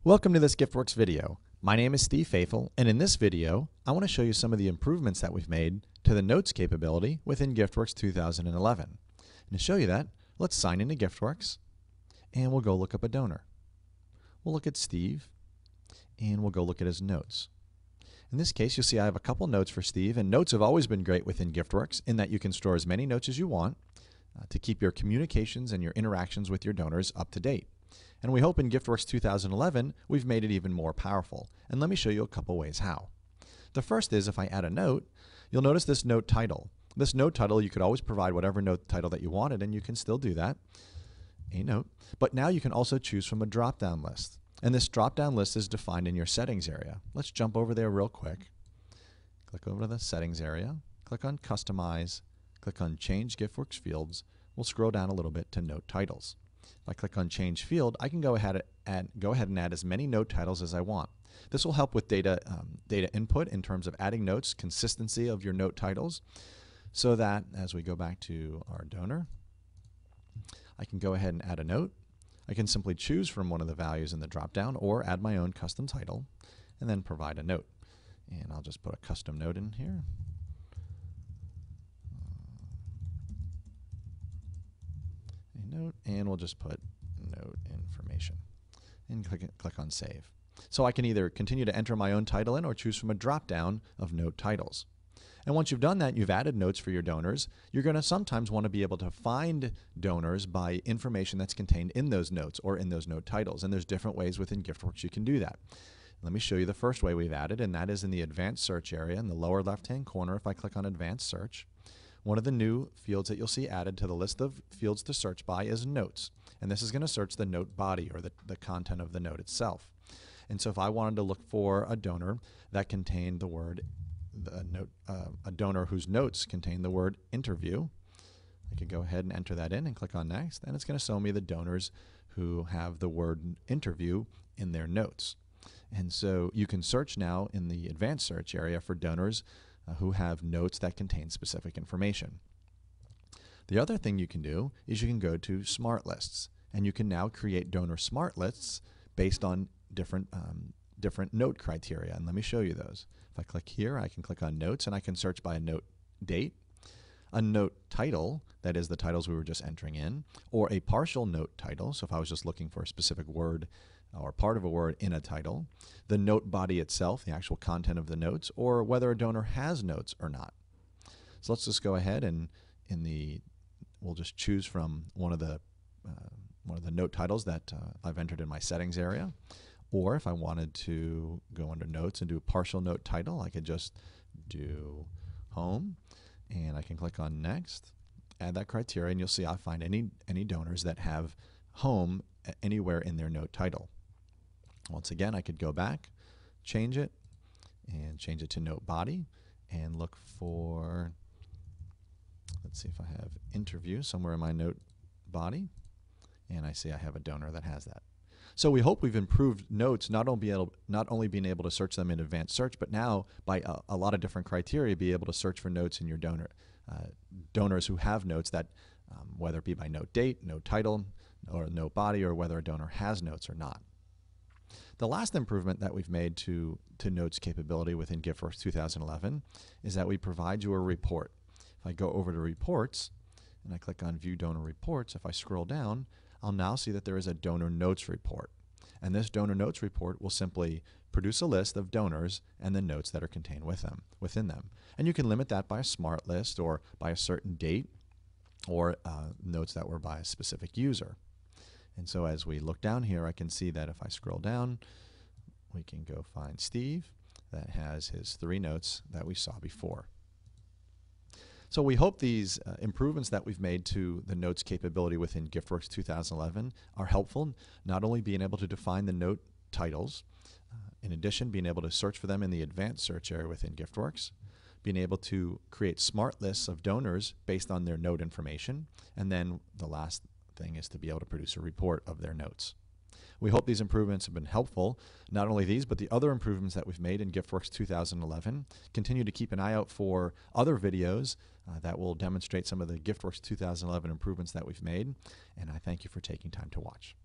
Welcome to this GiftWorks video. My name is Steve Faithful, and in this video, I want to show you some of the improvements that we've made to the Notes capability within GiftWorks 2011. And to show you that, let's sign into GiftWorks, and we'll go look up a donor. We'll look at Steve, and we'll go look at his notes. In this case, you'll see I have a couple notes for Steve, and notes have always been great within GiftWorks in that you can store as many notes as you want to keep your communications and your interactions with your donors up to date. And we hope in GiftWorks 2011, we've made it even more powerful. And let me show you a couple ways how. The first is if I add a note, you'll notice this note title. This note title, you could always provide whatever note title that you wanted, and you can still do that, a note. But now you can also choose from a drop-down list. And this drop-down list is defined in your settings area. Let's jump over there real quick. Click over to the settings area, click on Customize, click on Change GiftWorks Fields. We'll scroll down a little bit to Note Titles. If I click on Change Field, I can go ahead and add as many note titles as I want. This will help with data input in terms of adding notes, consistency of your note titles, so that as we go back to our donor, I can go ahead and add a note. I can simply choose from one of the values in the drop-down or add my own custom title and then provide a note. And I'll just put a custom note in here. Note, and we'll just put note information and click on save. So I can either continue to enter my own title in or choose from a drop down of note titles. And once you've done that, you've added notes for your donors, you're going to sometimes want to be able to find donors by information that's contained in those notes or in those note titles. And there's different ways within GiftWorks you can do that. Let me show you the first way we've added, and that is in the advanced search area in the lower left hand corner. If I click on advanced search, one of the new fields that you'll see added to the list of fields to search by is notes. And this is going to search the note body or the content of the note itself. And so if I wanted to look for a donor that contained the word, a donor whose notes contain the word interview, I could go ahead and enter that in and click on next. And it's going to show me the donors who have the word interview in their notes. And so you can search now in the advanced search area for donors who have notes that contain specific information. The other thing you can do is you can go to Smart Lists, and you can now create donor Smart Lists based on different note criteria. And let me show you those. If I click here, I can click on Notes, and I can search by a note date, a note title, that is the titles we were just entering in, or a partial note title. So if I was just looking for a specific word or part of a word in a title, the note body itself, the actual content of the notes, or whether a donor has notes or not. So let's just go ahead and we'll just choose from one of the note titles that I've entered in my settings area. Or if I wanted to go under notes and do a partial note title, I could just do home, and I can click on next, add that criteria, and you'll see I find any donors that have home anywhere in their note title. Once again, I could go back, change it to note body, and look for, let's see if I have interview somewhere in my note body, and I see I have a donor that has that. So we hope we've improved notes, not only being able to search them in advanced search, but now by a lot of different criteria, be able to search for notes in your donors who have notes that, whether it be by note date, note title, or note body, or whether a donor has notes or not. The last improvement that we've made to notes capability within GiftWorks 2011 is that we provide you a report. If I go over to reports and I click on view donor reports, if I scroll down, I'll now see that there is a donor notes report. And this donor notes report will simply produce a list of donors and the notes that are contained within them. And you can limit that by a smart list or by a certain date, or notes that were by a specific user. And so as we look down here, I can see that if I scroll down, we can go find Steve that has his 3 notes that we saw before. So we hope these improvements that we've made to the notes capability within GiftWorks 2011 are helpful, not only being able to define the note titles, in addition being able to search for them in the advanced search area within GiftWorks, being able to create smart lists of donors based on their note information, and then the last thing is to be able to produce a report of their notes. We hope these improvements have been helpful. Not only these, but the other improvements that we've made in GiftWorks 2011. Continue to keep an eye out for other videos that will demonstrate some of the GiftWorks 2011 improvements that we've made. And I thank you for taking time to watch.